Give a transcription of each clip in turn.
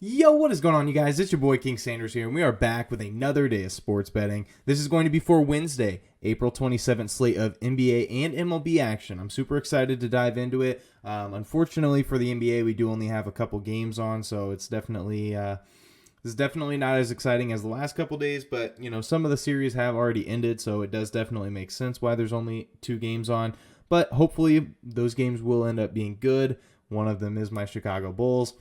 Yo, what is going on, you guys? It's your boy King Sanders here, and we are back with another day of sports betting. This is going to be for Wednesday, April 27th slate of NBA and MLB action. I'm super excited to dive into it. Unfortunately for the NBA, we do only have a couple games on, so it's definitely not as exciting as the last couple days, but some of the series have already ended, so it does definitely make sense why there's only 2 games on. But hopefully those games will end up being good. One of them is my Chicago Bulls.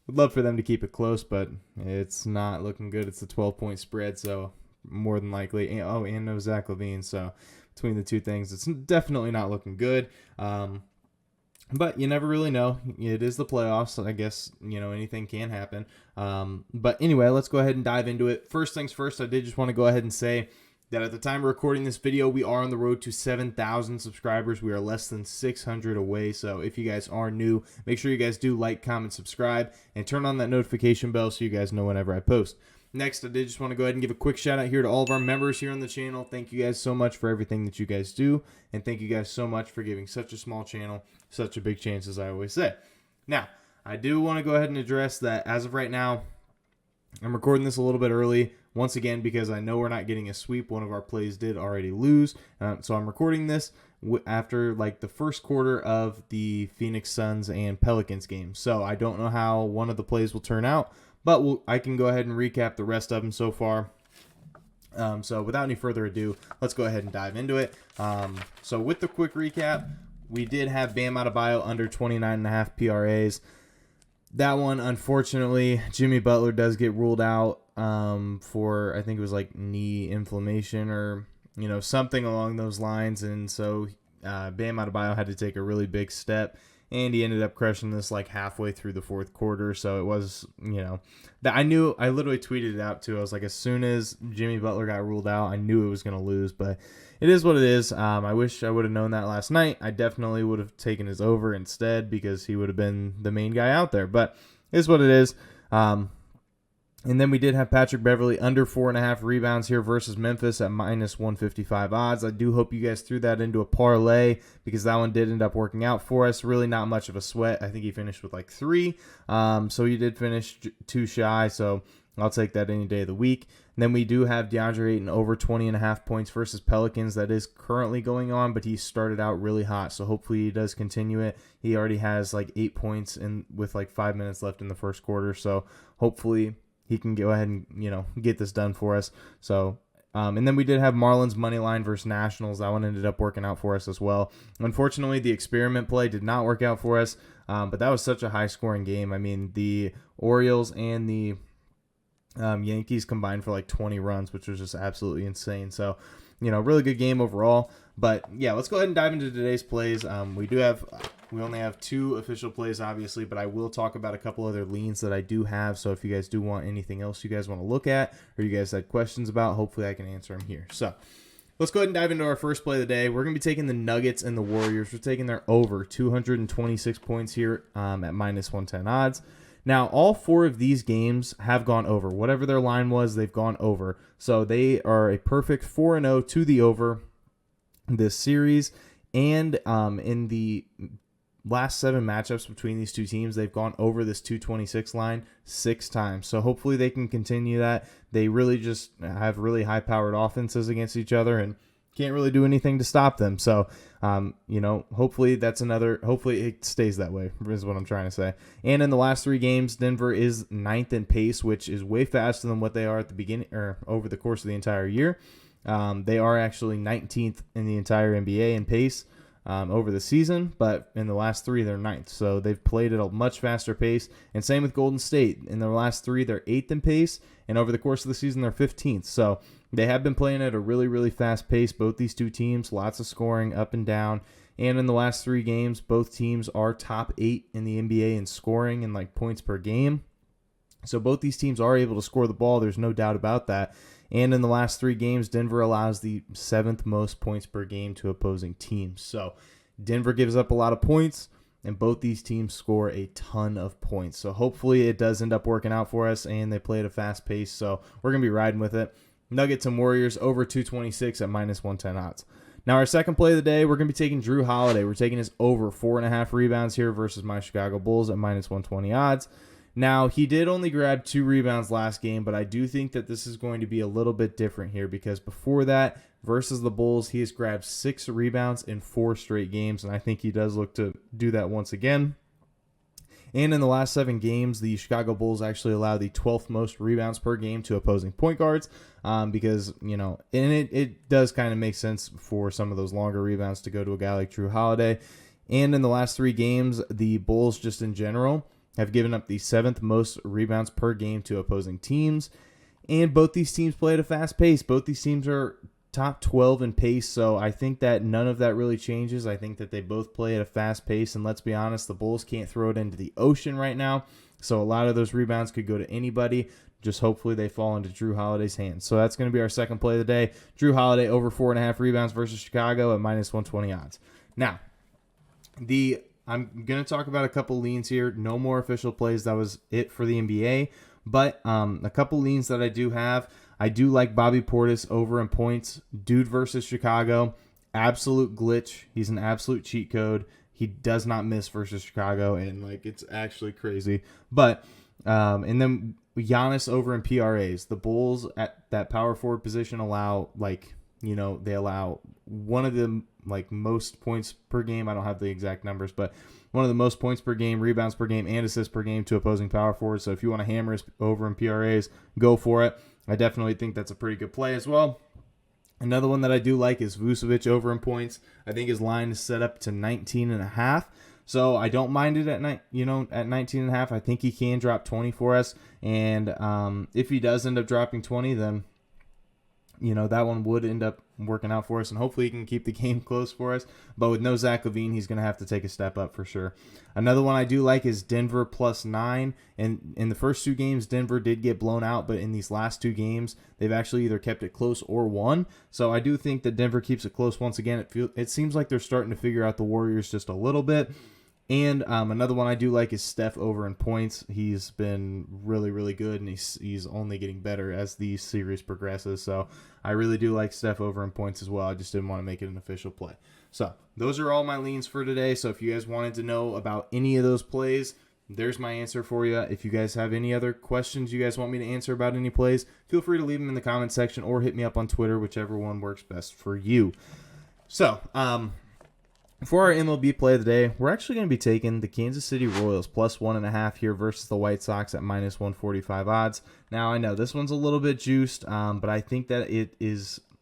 Would love for them to keep it close, but it's not looking good. It's a 12-point spread, so more than likely. And no Zach LaVine, so between the two things, it's definitely not looking good. But you never really know. It is the playoffs, so I guess anything can happen. But anyway, let's go ahead and dive into it. First things first, I did just want to go ahead and say that at the time of recording this video, we are on the road to 7,000 subscribers. We are less than 600 away. So if you guys are new, make sure you guys do like, comment, subscribe, and turn on that notification bell so you guys know whenever I post. Next, I did just want to go ahead and give a quick shout out here to all of our members here on the channel. Thank you guys so much for everything that you guys do. And thank you guys so much for giving such a small channel such a big chance, as I always say. Now, I do want to go ahead and address that as of right now, I'm recording this a little bit early, once again, because I know we're not getting a sweep. One of our plays did already lose. So I'm recording this after the first quarter of the Phoenix Suns and Pelicans game. So I don't know how one of the plays will turn out, but I can go ahead and recap the rest of them so far. So without any further ado, let's go ahead and dive into it. So with the quick recap, we did have Bam Adebayo under 29.5 PRAs. That one, unfortunately, Jimmy Butler does get ruled out for, I think it was knee inflammation or, something along those lines. And so Bam Adebayo had to take a really big step, and he ended up crushing this halfway through the fourth quarter. So it was, that I literally tweeted it out too. I was like, as soon as Jimmy Butler got ruled out, I knew it was going to lose, but it is what it is. I wish I would have known that last night. I definitely would have taken his over instead because he would have been the main guy out there, but it is what it is. And then we did have Patrick Beverley under 4.5 rebounds here versus Memphis at minus 155 odds. I do hope you guys threw that into a parlay because that one did end up working out for us. Really not much of a sweat. I think he finished with 3. So he did finish 2 shy. So I'll take that any day of the week. And then we do have DeAndre Ayton over 20.5 points versus Pelicans. That is currently going on, but he started out really hot. So hopefully he does continue it. He already has 8 points with 5 minutes left in the first quarter. So hopefully he can go ahead and, get this done for us. So, and then we did have Marlins Moneyline versus Nationals. That one ended up working out for us as well. Unfortunately, the experiment play did not work out for us, but that was such a high-scoring game. I mean, the Orioles and the Yankees combined for 20 runs, which was just absolutely insane. So, really good game overall. But yeah, let's go ahead and dive into today's plays. We only have 2 official plays, obviously, but I will talk about a couple other leans that I do have. So if you guys do want anything else you guys want to look at or you guys had questions about, hopefully I can answer them here. So let's go ahead and dive into our first play of the day. We're going to be taking the Nuggets and the Warriors. We're taking their over 226 points here at minus 110 odds. Now, all 4 of these games have gone over. Whatever their line was, they've gone over. So they are a perfect 4-0 to the over this series. And in the last 7 matchups between these 2 teams, they've gone over this 226 line 6 times. So hopefully they can continue that. They really just have really high-powered offenses against each other and can't really do anything to stop them. So, hopefully hopefully it stays that way is what I'm trying to say. And in the last 3 games, Denver is 9th in pace, which is way faster than what they are at the beginning or over the course of the entire year. They are actually 19th in the entire NBA in pace over the season, but in the last 3, they're 9th. So they've played at a much faster pace. And same with Golden State. In their last 3, they're 8th in pace, and over the course of the season, they're 15th. So they have been playing at a really, really fast pace, both these 2 teams, lots of scoring up and down. And in the last 3 games, both teams are top 8 in the NBA in scoring and points per game. So both these teams are able to score the ball. There's no doubt about that. And in the last 3 games, Denver allows the 7th most points per game to opposing teams. So Denver gives up a lot of points, and both these teams score a ton of points. So hopefully it does end up working out for us, and they play at a fast pace. So we're going to be riding with it. Nuggets and Warriors over 226 at minus 110 odds. Now, our second play of the day, we're going to be taking Drew Holiday. We're taking his over 4.5 rebounds here versus my Chicago Bulls at minus 120 odds. Now, he did only grab 2 rebounds last game, but I do think that this is going to be a little bit different here because before that, versus the Bulls, he has grabbed 6 rebounds in 4 straight games, and I think he does look to do that once again. And in the last 7 games, the Chicago Bulls actually allow the 12th most rebounds per game to opposing point guards because, and it does kind of make sense for some of those longer rebounds to go to a guy like Drew Holiday. And in the last 3 games, the Bulls just in general have given up the 7th most rebounds per game to opposing teams. And both these teams play at a fast pace. Both these teams are top 12 in pace, so I think that none of that really changes. I think that they both play at a fast pace, and let's be honest, the Bulls can't throw it into the ocean right now, so a lot of those rebounds could go to anybody. Just hopefully they fall into Drew Holiday's hands. So that's going to be our second play of the day. Drew Holiday over 4.5 rebounds versus Chicago at -120 odds. Now, I'm going to talk about a couple leans here. No more official plays. That was it for the NBA. But a couple leans that I do have. I do like Bobby Portis over in points. Dude versus Chicago. Absolute glitch. He's an absolute cheat code. He does not miss versus Chicago. And, it's actually crazy. But, and then Giannis over in PRAs. The Bulls at that power forward position allow, they allow one of the most points per game. I don't have the exact numbers, but one of the most points per game, rebounds per game, and assists per game to opposing power forwards. So if you want to hammer us over in PRAs, go for it. I definitely think that's a pretty good play as well. Another one that I do like is Vucevic over in points. I think his line is set up to 19.5. So I don't mind it at 19.5. I think he can drop 20 for us. And if he does end up dropping 20, then that one would end up working out for us, and hopefully he can keep the game close for us. But with no Zach LaVine, he's going to have to take a step up for sure. Another one I do like is Denver +9. And in the first 2 games, Denver did get blown out, but in these last 2 games, they've actually either kept it close or won. So I do think that Denver keeps it close once again. It seems like they're starting to figure out the Warriors just a little bit. And another one I do like is Steph over in points. He's been really, really good, and he's only getting better as the series progresses. So I really do like Steph over in points as well. I just didn't want to make it an official play. So those are all my leans for today. So if you guys wanted to know about any of those plays, there's my answer for you. If you guys have any other questions you guys want me to answer about any plays, feel free to leave them in the comment section or hit me up on Twitter, whichever one works best for you. So, for our MLB play of the day, we're actually going to be taking the Kansas City Royals +1.5 here versus the White Sox at -145 odds. Now, I know this one's a little bit juiced, but I think that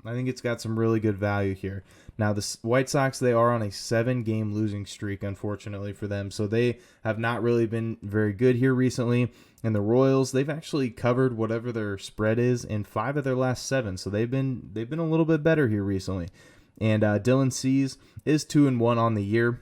I think it's got some really good value here. Now, the White Sox, they are on a 7-game losing streak, unfortunately for them, so they have not really been very good here recently. And the Royals, they've actually covered whatever their spread is in 5 of their last 7, so they've been a little bit better here recently. And Dylan Cease is 2-1 on the year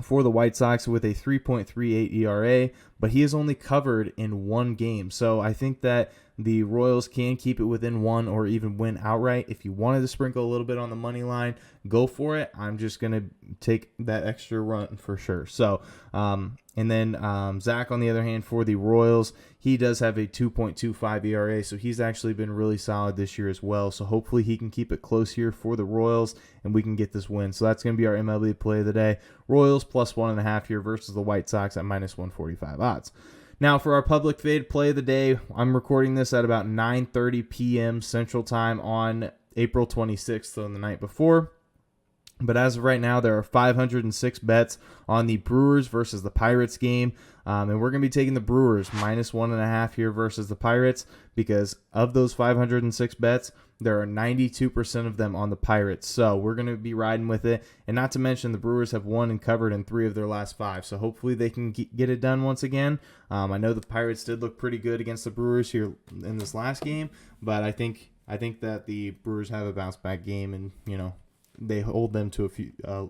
for the White Sox with a 3.38 ERA, but he is only covered in 1 game. So I think that the Royals can keep it within 1 or even win outright. If you wanted to sprinkle a little bit on the money line, go for it. I'm just going to take that extra run for sure. So, and then Zach, on the other hand, for the Royals, he does have a 2.25 ERA, so he's actually been really solid this year as well. So hopefully he can keep it close here for the Royals, and we can get this win. So that's going to be our MLB play of the day. Royals +1.5 here versus the White Sox at -145 odds. Now, for our public fade play of the day, I'm recording this at about 9:30 p.m. Central Time on April 26th, so the night before. But as of right now, there are 506 bets on the Brewers versus the Pirates game. And we're going to be taking the Brewers -1.5 here versus the Pirates because of those 506 bets, there are 92% of them on the Pirates. So we're going to be riding with it. And not to mention, the Brewers have won and covered in 3 of their last 5. So hopefully they can get it done once again. I know the Pirates did look pretty good against the Brewers here in this last game. But I think that the Brewers have a bounce-back game and, they hold them to a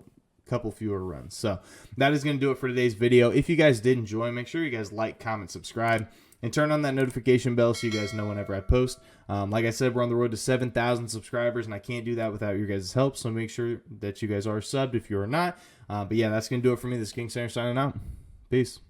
couple fewer runs. So that is going to do it for today's video. If you guys did enjoy, make sure you guys like, comment, subscribe, and turn on that notification bell so you guys know whenever I post. Like I said, we're on the road to 7,000 subscribers, and I can't do that without your guys' help. So make sure that you guys are subbed if you are not. But yeah, that's going to do it for me. This is King Center signing out. Peace.